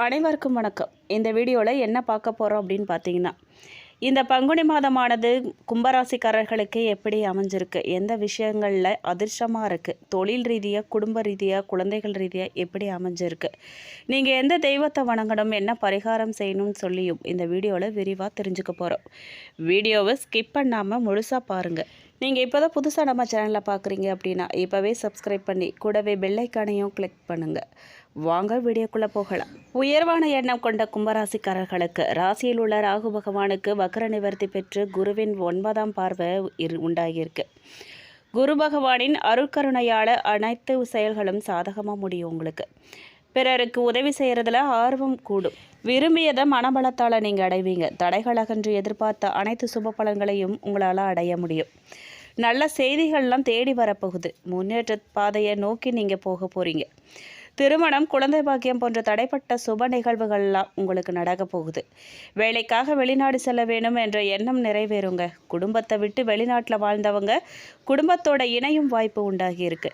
அனைவருக்கும் வணக்கம். இந்த வீடியோவில் என்ன பார்க்க போகிறோம் அப்படின்னு பார்த்தீங்கன்னா, இந்த பங்குனி மாதமானது கும்பராசிக்காரர்களுக்கு எப்படி அமைஞ்சிருக்கு, எந்த விஷயங்களில் அதிர்ஷ்டமாக இருக்குது, தொழில் ரீதியாக, குடும்ப ரீதியாக, குழந்தைகள் ரீதியாக எப்படி அமைஞ்சிருக்கு, நீங்கள் எந்த தெய்வத்தை வணங்கணும், என்ன பரிகாரம் செய்யணும்னு சொல்லியும் இந்த வீடியோவில் விரிவாக தெரிஞ்சுக்க போகிறோம். வீடியோவை ஸ்கிப் பண்ணாமல் முழுசாக பாருங்கள். நீங்கள் இப்போ தான் புதுசாக நம்ம சேனலில் பார்க்குறீங்க அப்படின்னா இப்போவே சப்ஸ்கிரைப் பண்ணி கூடவே பெல்லைக்கானையும் கிளிக் பண்ணுங்கள். வாங்க வீடியோக்குள்ளே போகலாம். உயர்வான எண்ணம் கொண்ட கும்பராசிக்காரர்களுக்கு ராசியில் உள்ள ராகு பகவானுக்கு வக்ர நிவர்த்தி பெற்று குருவின் 9ஆம் பார்வை உண்டாகியிருக்கு. குரு பகவானின் அருட்கருணையால் அனைத்து செயல்களும் சாதகமாக முடியும். உங்களுக்கு பிறருக்கு உதவி செய்கிறதுல ஆர்வம் கூடும். விரும்பியதை மனபலத்தால் நீங்கள் அடைவீங்க. தடைகள் அகன்று எதிர்பார்த்த அனைத்து சுப பலன்களையும் உங்களால் அடைய முடியும். நல்ல செய்திகள்லாம் தேடி வரப்போகுது. முன்னேற்ற பாதையை நோக்கி நீங்கள் போக போகிறீங்க. திருமணம், குழந்தை பாக்கியம் போன்ற தடைப்பட்ட சுப நிகழ்வுகள்லாம் உங்களுக்கு நடக்க போகுது. வேலைக்காக வெளிநாடு செல்ல வேணும் என்ற எண்ணம் நிறைவேறுங்க. குடும்பத்தை விட்டு வெளிநாட்டில் வாழ்ந்தவங்க குடும்பத்தோட இணையும் வாய்ப்பு உண்டாகி இருக்கு.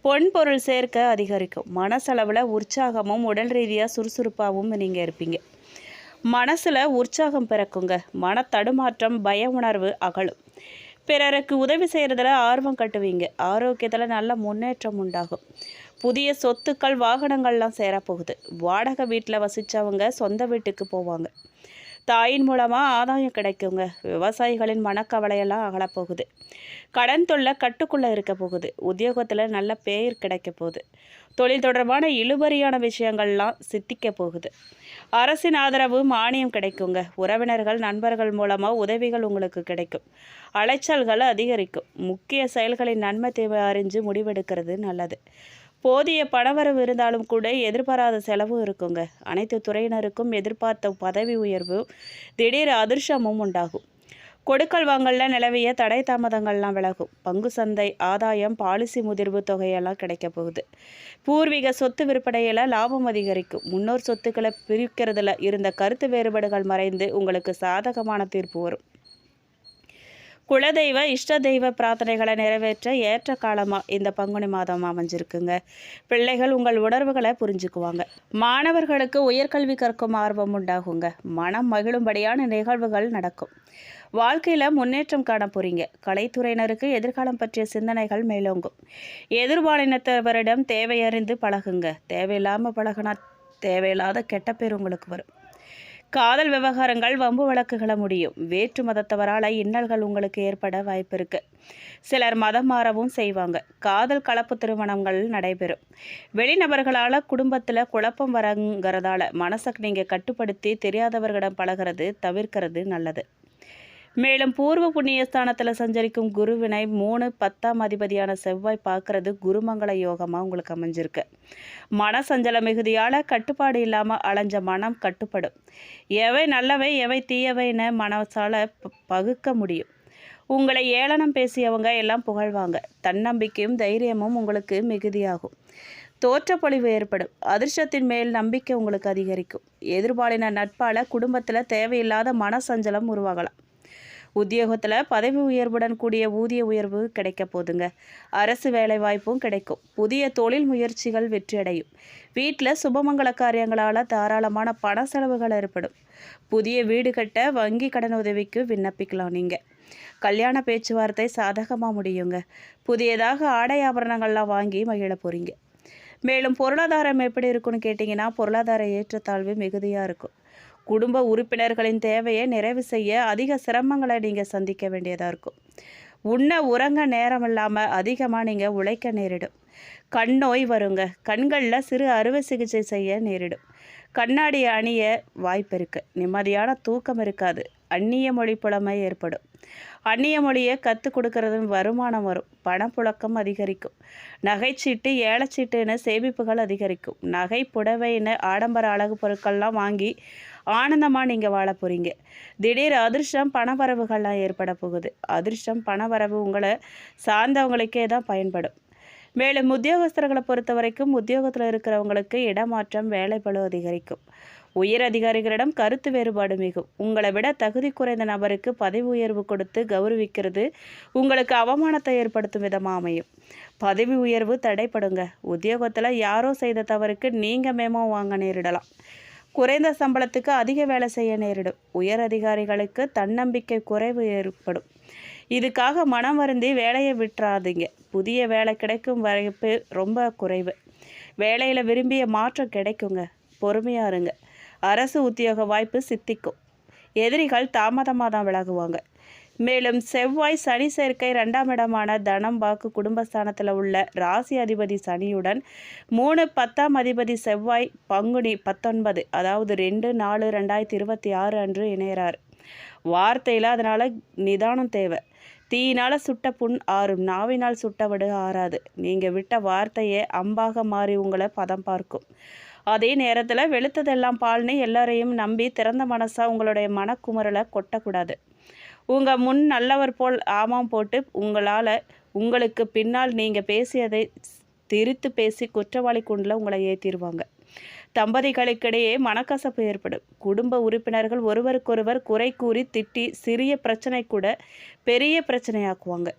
பொன் பொருள் சேர்க்க அதிகரிக்கும். மனசளவில் உற்சாகமும் உடல் ரீதியாக சுறுசுறுப்பாகவும் நீங்கள் இருப்பீங்க. மனசில் உற்சாகம் பிறக்குங்க. மன தடுமாற்றம், பய உணர்வு அகலும். பிறருக்கு உதவி செய்கிறதுல ஆர்வம் கட்டுவீங்க. ஆரோக்கியத்தில் நல்ல முன்னேற்றம் உண்டாகும். புதிய சொத்துக்கள், வாகனங்கள்லாம் சேரப்போகுது. வாடகை வீட்டில் வசித்தவங்க சொந்த வீட்டுக்கு போவாங்க. தாயின் மூலமாக ஆதாயம் கிடைக்குங்க. விவசாயிகளின் மனக்கவலையெல்லாம் அகலப்போகுது. கடன் தொல்லை கட்டுக்குள்ளே இருக்க போகுது. உத்தியோகத்தில் நல்ல பெயர் கிடைக்க போகுது. தொழில் தொடர்பான இழுபறியான விஷயங்கள்லாம் சித்திக்க போகுது. அரசின் ஆதரவு, மானியம் கிடைக்குங்க. உறவினர்கள், நண்பர்கள் மூலமாக உதவிகள் உங்களுக்கு கிடைக்கும். அலைச்சல்கள் அதிகரிக்கும். முக்கிய செயல்களின் நன்மை தேவை அறிஞ்சு முடிவெடுக்கிறது நல்லது. போதிய பணவரவு இருந்தாலும் கூட எதிர்பாராத செலவும் இருக்குங்க. அனைத்து துறையினருக்கும் எதிர்பார்த்த பதவி உயர்வு, திடீர் அதிர்ஷ்டமும் உண்டாகும். கொடுக்கல் வாங்கல்ல நிலவிய தடை தாமதங்கள்லாம் விலகும். பங்கு சந்தை ஆதாயம், பாலிசி முதிர்வு தொகையெல்லாம் கிடைக்க போகுது. பூர்வீக சொத்து விற்பனையில் லாபம் அதிகரிக்கும். முன்னோர் சொத்துக்களை பிரிக்கிறதுல இருந்த கருத்து வேறுபாடுகள் மறைந்து உங்களுக்கு சாதகமான தீர்ப்பு வரும். குலதெய்வ, இஷ்ட தெய்வ பிரார்த்தனைகளை நிறைவேற்ற ஏற்ற காலமாக இந்த பங்குனி மாதம் அமைஞ்சிருக்குங்க. பிள்ளைகள் உங்கள் உணர்வுகளை புரிஞ்சுக்குவாங்க. மாணவர்களுக்கு உயர்கல்வி கற்கும் ஆர்வம் உண்டாகுங்க. மனம் மகிழும்படியான நிகழ்வுகள் நடக்கும். வாழ்க்கையில் முன்னேற்றம் காண போகிறீங்க. கலைத்துறையினருக்கு எதிர்காலம் பற்றிய சிந்தனைகள் மேலோங்கும். எதிர்பாலினத்தவரிடம் தேவையறிந்து பழகுங்க. தேவையில்லாமல் பழகினா தேவையில்லாத கெட்ட பேர் உங்களுக்கு வரும். காதல் விவகாரங்கள், வம்பு வழக்குகளை முடியும். வேற்று மதத்தவரால் இன்னல்கள் உங்களுக்கு ஏற்பட வாய்ப்பு இருக்கு. சிலர் மதம் மாறவும் செய்வாங்க. காதல் கலப்பு திருமணங்கள் நடைபெறும். வெளிநபர்களால் குடும்பத்தில் குழப்பம் வரங்கிறதால மனசை நீங்கள் கட்டுப்படுத்தி தெரியாதவர்களிடம் பழகிறது தவிர்க்கிறது நல்லது. மேலும் பூர்வ புண்ணியஸ்தானத்தில் சஞ்சரிக்கும் குருவினை 3, 10ஆம் அதிபதியான செவ்வாய் பார்க்கறது குருமங்கள யோகமாக உங்களுக்கு அமைஞ்சிருக்கு. மனசஞ்சல மிகுதியால் கட்டுப்பாடு இல்லாமல் அலைஞ்ச மனம் கட்டுப்படும். எவை நல்லவை எவை தீயவைன்னு மனசால் பகுக்க முடியும். உங்களை ஏளனம் பேசியவங்க எல்லாம் புகழ்வாங்க. தன்னம்பிக்கையும் தைரியமும் உங்களுக்கு மிகுதியாகும். தோற்றப்பொழிவு ஏற்படும். அதிர்ஷ்டத்தின் மேல் நம்பிக்கை உங்களுக்கு அதிகரிக்கும். எதிர்பாலின நட்பால் குடும்பத்தில் தேவையில்லாத மனசஞ்சலம் உருவாகலாம். உத்தியோகத்தில் பதவி உயர்வுடன் கூடிய ஊதிய உயர்வு கிடைக்க போதுங்க. அரசு வேலை வாய்ப்பும் கிடைக்கும். புதிய தொழில் முயற்சிகள் வெற்றியடையும். வீட்டில் சுபமங்கல காரியங்களால் தாராளமான பண செலவுகள் ஏற்படும். புதிய வீடு கட்ட வங்கி கடன் உதவிக்கு விண்ணப்பிக்கலாம். நீங்கள் கல்யாண பேச்சுவார்த்தை சாதகமாக முடியுங்க. புதியதாக ஆடை ஆபரணங்கள்லாம் வாங்கி மகிழ போகிறீங்க. மேலும் பொருளாதாரம் எப்படி இருக்குன்னு கேட்டிங்கன்னா, பொருளாதார ஏற்றத்தாழ்வு மிகுதியாக இருக்கும். குடும்ப உறுப்பினர்களின் தேவையை நிறைவு செய்ய அதிக சிரமங்களை நீங்கள் சந்திக்க வேண்டியதாக இருக்கும். உண்ண உறங்க நேரம் இல்லாமல் அதிகமாக நீங்கள் உழைக்க நேரிடும். கண் நோய் வருங்க. கண்களில் சிறு அறுவை சிகிச்சை செய்ய நேரிடும். கண்ணாடி அணிய வாய்ப்பு இருக்குது. நிம்மதியான தூக்கம் இருக்காது. அந்நிய மொழி புலமை ஏற்படும். அந்நிய மொழியை கற்றுக் கொடுக்கறது வருமானம் வரும். பணப்புழக்கம் அதிகரிக்கும். நகைச்சீட்டு, ஏலச்சீட்டுன்னு சேமிப்புகள் அதிகரிக்கும். நகை, புடவைன்னு ஆடம்பர அழகு பொருட்கள்லாம் வாங்கி ஆனந்தமாக நீங்கள் வாழ போகிறீங்க. திடீர் அதிர்ஷ்டம், பணவரவுகள்லாம் ஏற்பட போகுது. அதிர்ஷ்டம், பணவரவு உங்களை சார்ந்தவங்களுக்கே தான் பயன்படும். மேலும் உத்தியோகஸ்தர்களை பொறுத்த வரைக்கும் உத்தியோகத்தில் இருக்கிறவங்களுக்கு இடமாற்றம், வேலைப்பளு அதிகரிக்கும். உயர் அதிகாரிகளிடம் கருத்து வேறுபாடு மிகும். உங்களை விட தகுதி குறைந்த நபருக்கு பதவி உயர்வு கொடுத்து கௌரவிக்கிறது உங்களுக்கு அவமானத்தை ஏற்படுத்தும் விதமாக அமையும். பதவி உயர்வு தடைப்படுங்க. உத்தியோகத்தில் யாரோ செய்த தவறுக்கு நீங்கள் மேமோ வாங்க நேரிடலாம். குறைந்த சம்பளத்துக்கு அதிக வேலை செய்ய நேரிடும். உயர் அதிகாரிகளுக்கு தன்னம்பிக்கை குறைவு ஏற்படும். இதுக்காக மனம் வருந்தி வேலையை விட்டுறாதீங்க. புதிய வேலை கிடைக்கும் வாய்ப்பு ரொம்ப குறைவு. வேலையில் விரும்பிய மாற்றம் கிடைக்குங்க. பொறுமையாக இருங்க. அரசு உத்தியோக வாய்ப்பு சித்திக்கும். எதிரிகள் தாமதமாக தான் விலகுவாங்க. மேலும் செவ்வாய் சனி சேர்க்கை 2ஆம் இடமான தனம் வாக்கு குடும்பஸ்தானத்தில் உள்ள ராசி அதிபதி சனியுடன் 3/10 அதிபதி செவ்வாய் பங்குனி 19 அதாவது 2/4/2026 அன்று இணைகிறார். வார்த்தையில் அதனால் நிதானம் தேவை. தீயினால் சுட்ட புண் ஆறும், நாவினால் சுட்ட வடு ஆறாது. நீங்கள் விட்ட வார்த்தையே அம்பாக மாறி உங்களை பதம் பார்க்கும். அதே நேரத்தில் வெளுத்ததெல்லாம் பால்னு எல்லாரையும் நம்பி திறந்த மனசாக உங்களுடைய மனக்குமுறலை கொட்டக்கூடாது. உங்கள் முன் நல்லவர் போல் ஆமாம் போட்டு உங்களுக்கு பின்னால் நீங்கள் பேசியதை திரித்து பேசி குற்றவாளி கூண்டில் உங்களை ஏற்றிடுவாங்க. தம்பதிகளுக்கிடையே மனக்கசப்பு ஏற்படும். குடும்ப உறுப்பினர்கள் ஒருவருக்கொருவர் குறை கூறி திட்டி சிறிய பிரச்சனை கூட பெரிய பிரச்சனையாக்குவாங்க.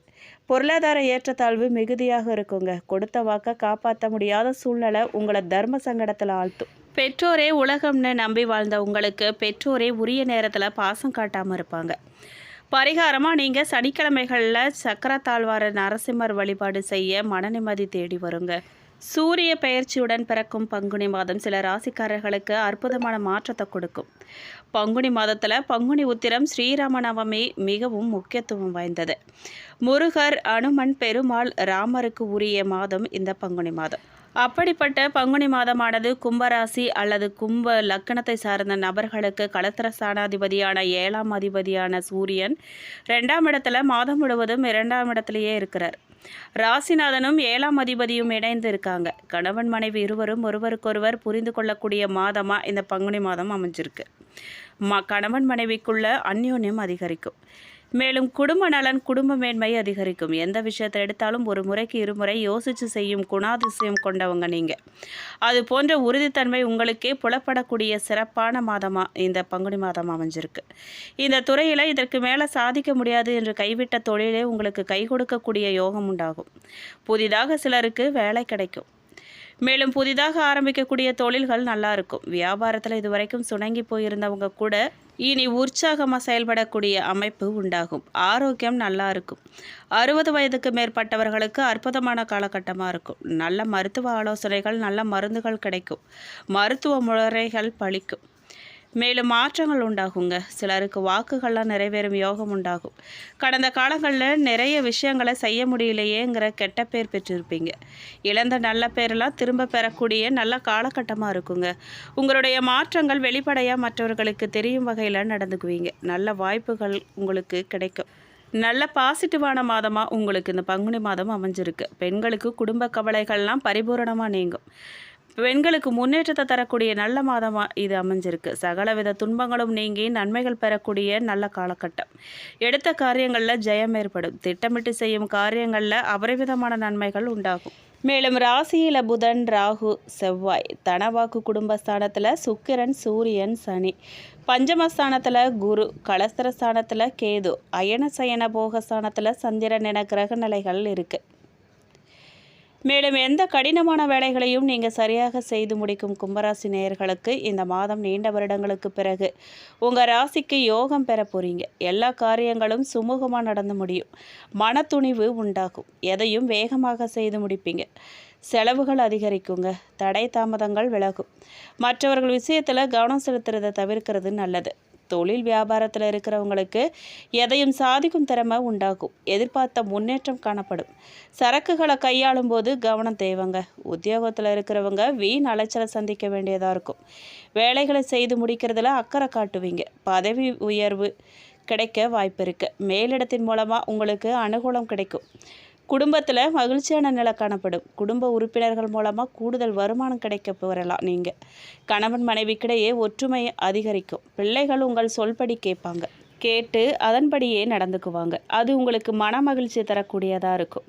பொருளாதார ஏற்றத்தாழ்வு மிகுதியாக இருக்குங்க. கொடுத்த வாக்கை காப்பாற்ற முடியாத சூழ்நிலை உங்களை தர்ம சங்கடத்தில் ஆழ்த்தும். பெற்றோரே உலகம்னு நம்பி வாழ்ந்த உங்களுக்கு பெற்றோரே உரிய நேரத்தில் பாசம் காட்டாமல் இருப்பாங்க. பரிகாரமாக நீங்கள் சனிக்கிழமைகளில் சக்கரத்தாழ்வார நரசிம்மர் வழிபாடு செய்ய மன நிம்மதி தேடி வருங்க. சூரிய பெயர்ச்சியுடன் பிறக்கும் பங்குனி மாதம் சில ராசிக்காரர்களுக்கு அற்புதமான மாற்றத்தை கொடுக்கும். பங்குனி மாதத்தில் பங்குனி உத்திரம் ஸ்ரீராம நவமி மிகவும் முக்கியத்துவம் வாய்ந்தது. முருகர், அனுமன், பெருமாள், ராமருக்கு உரிய மாதம் இந்த பங்குனி மாதம். அப்படிப்பட்ட பங்குனி மாதமானது கும்பராசி அல்லது கும்ப லக்கணத்தை சார்ந்த நபர்களுக்கு களத்திர ஸ்தானாதிபதியான 7ஆம் அதிபதியான சூரியன் 2ஆம் இடத்துல மாதம் முழுவதும் 2ஆம் இடத்துலையே இருக்கிறார். ராசிநாதனும் 7ஆம் அதிபதியும் இணைந்து இருக்காங்க. கணவன் மனைவி இருவரும் ஒருவருக்கொருவர் புரிந்து கொள்ளக்கூடிய மாதமாக இந்த பங்குனி மாதம் அமைஞ்சிருக்கு. கணவன் மனைவிக்குள்ள அந்யோன்யம் அதிகரிக்கும். மேலும் குடும்ப நலன், குடும்ப மேன்மை அதிகரிக்கும். எந்த விஷயத்தை எடுத்தாலும் ஒரு முறைக்கு இருமுறை யோசித்து செய்யும் குணாதிசயம் கொண்டவங்க நீங்கள். அது போன்ற உறுதித்தன்மை உங்களுக்கே புலப்படக்கூடிய சிறப்பான மாதமாக இந்த பங்குனி மாதம் அமைஞ்சிருக்கு. இந்த துறையில் இதற்கு மேலே சாதிக்க முடியாது என்று கைவிட்ட தொழிலே உங்களுக்கு கை கொடுக்கக்கூடிய யோகம் உண்டாகும். புதிதாக சிலருக்கு வேலை கிடைக்கும். மேலும் புதிதாக ஆரம்பிக்கக்கூடிய தொழில்கள் நல்லா இருக்கும். வியாபாரத்தில் இதுவரைக்கும் சுணங்கி போயிருந்தவங்க கூட இனி உற்சாகமாக செயல்படக்கூடிய அமைப்பு உண்டாகும். ஆரோக்கியம் நல்லா இருக்கும். 60 வயதுக்கு மேற்பட்டவர்களுக்கு அற்புதமான காலகட்டமாக இருக்கும். நல்ல மருத்துவ ஆலோசனைகள், நல்ல மருந்துகள் கிடைக்கும். மருத்துவ முறைகள் பலிக்கும். மேலும் மாற்றங்கள் உண்டாகுங்க. சிலருக்கு வாக்குகள்லாம் நிறைவேறும் யோகம் உண்டாகும். கடந்த காலங்களில் நிறைய விஷயங்களை செய்ய முடியலையேங்கிற கெட்ட பேர் பெற்றிருப்பீங்க. இழந்த நல்ல பேரெல்லாம் திரும்ப பெறக்கூடிய நல்ல காலகட்டமாக இருக்குங்க. உங்களுடைய மாற்றங்கள் வெளிப்படையாக மற்றவர்களுக்கு தெரியும் வகையில் நடந்துக்குவீங்க. நல்ல வாய்ப்புகள் உங்களுக்கு கிடைக்கும். நல்ல பாசிட்டிவான மாதமாக உங்களுக்கு இந்த பங்குனி மாதம் அமைஞ்சிருக்கு. பெண்களுக்கு குடும்ப கவலைகள்லாம் பரிபூரணமாக நீங்கும். பெண்களுக்கு முன்னேற்றத்தை தரக்கூடிய நல்ல மாதமாக இது அமைஞ்சிருக்கு. சகலவித துன்பங்களும் நீங்கி நன்மைகள் பெறக்கூடிய நல்ல காலகட்டம். எடுத்த காரியங்களில் ஜெயம் ஏற்படும். திட்டமிட்டு செய்யும் காரியங்களில் அபரிவிதமான நன்மைகள் உண்டாகும். மேலும் ராசியில் புதன், ராகு, செவ்வாய், தனவாக்கு குடும்பஸ்தானத்தில் சுக்கிரன், சூரியன், சனி, பஞ்சமஸ்தானத்தில் குரு, கலஸ்திரஸ்தானத்தில் கேது, அயன சயன போகஸ்தானத்தில் சந்திரன் என கிரக நிலைகள் இருக்குது. மேலும் எந்த கடினமான வேலைகளையும் நீங்கள் சரியாக செய்து முடிக்கும் கும்பராசி நேயர்களுக்கு இந்த மாதம் நீண்ட வருடங்களுக்கு பிறகு உங்கள் ராசிக்கு யோகம் பெற போகிறீங்க. எல்லா காரியங்களும் சுமூகமாக நடந்து முடியும். மன துணிவு உண்டாகும். எதையும் வேகமாக செய்து முடிப்பீங்க. செலவுகள் அதிகரிக்குங்க. தடை தாமதங்கள் விலகும். மற்றவர்கள் விஷயத்தில் கவனம் செலுத்துறதை தவிர்க்கிறது நல்லது. தொழில் வியாபாரத்தில் இருக்கிறவங்களுக்கு எதையும் சாதிக்கும் திறமை உண்டாகும். எதிர்பார்த்த முன்னேற்றம் காணப்படும். சரக்குகளை கையாளும் போது கவனம் தேவைங்க. உத்தியோகத்தில் இருக்கிறவங்க வீண் அலைச்சலை சந்திக்க வேண்டியதாக இருக்கும். வேலைகளை செய்து முடிக்கிறதுல அக்கறை காட்டுவீங்க. பதவி உயர்வு கிடைக்க வாய்ப்பு இருக்குது. மேலிடத்தின் மூலமாக உங்களுக்கு அனுகூலம் கிடைக்கும். குடும்பத்தில் மகிழ்ச்சியான நிலை காணப்படும். குடும்ப உறுப்பினர்கள் மூலமாக கூடுதல் வருமானம் கிடைக்க பெறலாம். நீங்கள் கணவன் மனைவிக்கிடையே ஒற்றுமை அதிகரிக்கும். பிள்ளைகள் உங்கள் சொல்படி கேட்டு அதன்படியே நடந்துக்குவாங்க. அது உங்களுக்கு மன மகிழ்ச்சி தரக்கூடியதாக இருக்கும்.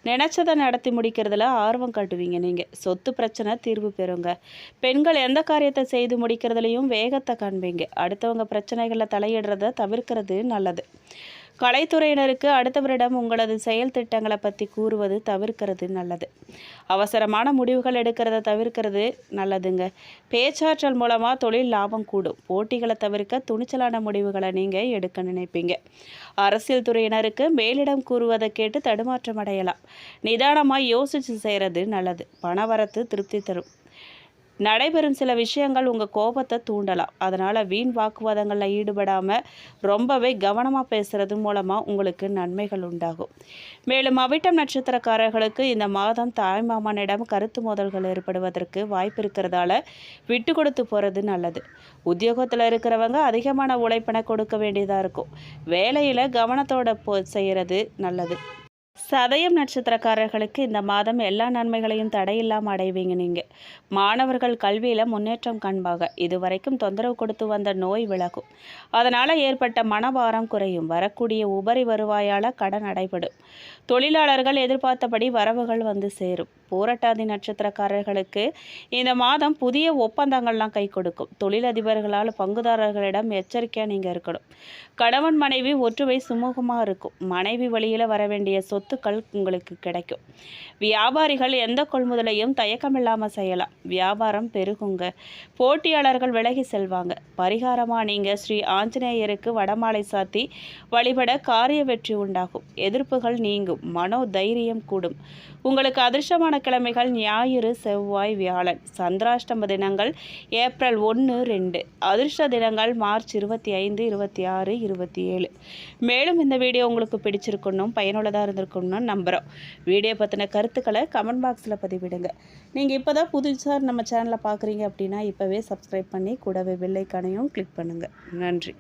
நினச்சதை நடத்தி முடிக்கிறதுல ஆர்வம் காட்டுவீங்க. நீங்கள் சொத்து பிரச்சனை தீர்வு பெறுங்க. பெண்கள் எந்த காரியத்தை செய்து முடிக்கிறதுலையும் வேகத்தை காண்பீங்க. அடுத்தவங்க பிரச்சனைகளை தலையிடுறத தவிர்க்கிறது நல்லது. கலைத்துறையினருக்கு அடுத்தவரிடம் உங்களது செயல் திட்டங்களை பற்றி கூறுவது தவிர்க்கிறது நல்லது. அவசரமான முடிவுகள் எடுக்கிறத தவிர்க்கிறது நல்லதுங்க. பேச்சாற்றல் மூலமாக தொழில் லாபம் கூடும். போட்டிகளை தவிர்க்க துணிச்சலான முடிவுகளை நீங்கள் எடுக்க நினைப்பீங்க. அரசியல் துறையினருக்கு மேலிடம் கூறுவதை கேட்டு தடுமாற்றம் அடையலாம். நிதானமாக யோசித்து செய்கிறது நல்லது. பணவரத்து திருப்தி தரும். நடைபெறும் சில விஷயங்கள் உங்கள் கோபத்தை தூண்டலாம். அதனால் வீண் வாக்குவாதங்களில் ஈடுபடாமல் ரொம்பவே கவனமாக பேசுகிறது மூலமாக உங்களுக்கு நன்மைகள் உண்டாகும். மேலும் அவிட்டம் நட்சத்திரக்காரர்களுக்கு இந்த மாதம் தாய்மாமனிடம் கருத்து மோதல்கள் ஏற்படுவதற்கு வாய்ப்பு இருக்கிறதால விட்டு கொடுத்து போகிறது நல்லது. உத்தியோகத்தில் இருக்கிறவங்க அதிகமான உழைப்பினை கொடுக்க வேண்டியதாக இருக்கும். வேலையில் கவனத்தோட செய்கிறது நல்லது. சதயம் நட்சத்திரக்காரர்களுக்கு இந்த மாதம் எல்லா நன்மைகளையும் தடையில்லாமல் அடைவீங்க. நீங்கள் மாணவர்கள் கல்வியில் முன்னேற்றம் காண்பாங்க. இதுவரைக்கும் தொந்தரவு கொடுத்து வந்த நோய் விலகும். அதனால் ஏற்பட்ட மனபாரம் குறையும். வரக்கூடிய உபரி வருவாயால் கடன் அடைபடும். தொழிலாளர்கள் எதிர்பார்த்தபடி வரவுகள் வந்து சேரும். பூரட்டாதி நட்சத்திரக்காரர்களுக்கு இந்த மாதம் புதிய ஒப்பந்தங்கள்லாம் கை கொடுக்கும். தொழிலதிபர்களால் பங்குதாரர்களிடம் எச்சரிக்கையாக நீங்கள் இருக்கணும். கணவன் மனைவி ஒற்றுமை சுமூகமாக இருக்கும். மனைவி வழியில் வர வேண்டிய சொத்துக்கள் உங்களுக்கு கிடைக்கும். வியாபாரிகள் எந்த கொள்முதலையும் தயக்கமில்லாமல் செய்யலாம். வியாபாரம் பெருகுங்க. போட்டியாளர்கள் விலகி செல்வாங்க. பரிகாரமாக நீங்கள் ஸ்ரீ ஆஞ்சநேயருக்கு வடமாலை சாத்தி வழிபட காரிய வெற்றி உண்டாகும். எதிர்ப்புகள் நீங்கும். மனோ தைரியம் கூடும். உங்களுக்கு அதிர்ஷ்டமான கிழமைகள் ஞாயிறு, செவ்வாய், வியாழன். சந்திராஷ்டம தினங்கள் ஏப்ரல் 1, 2. அதிர்ஷ்ட தினங்கள் மார்ச் 25, 26, 27. மேலும் இந்த வீடியோ உங்களுக்கு பிடிச்சிருக்கணும், பயனுள்ளதாக இருந்திருக்கணும்னு நம்புகிறோம். வீடியோ பற்றின கருத்துக்களை கமெண்ட் பாக்ஸில் பதிவிடுங்க. நீங்கள் இப்போ தான் புதுசாக நம்ம சேனலை பார்க்குறீங்க அப்படின்னா இப்போவே சப்ஸ்கிரைப் பண்ணி கூடவே பெல் ஐகானையும் கிளிக் பண்ணுங்கள். நன்றி.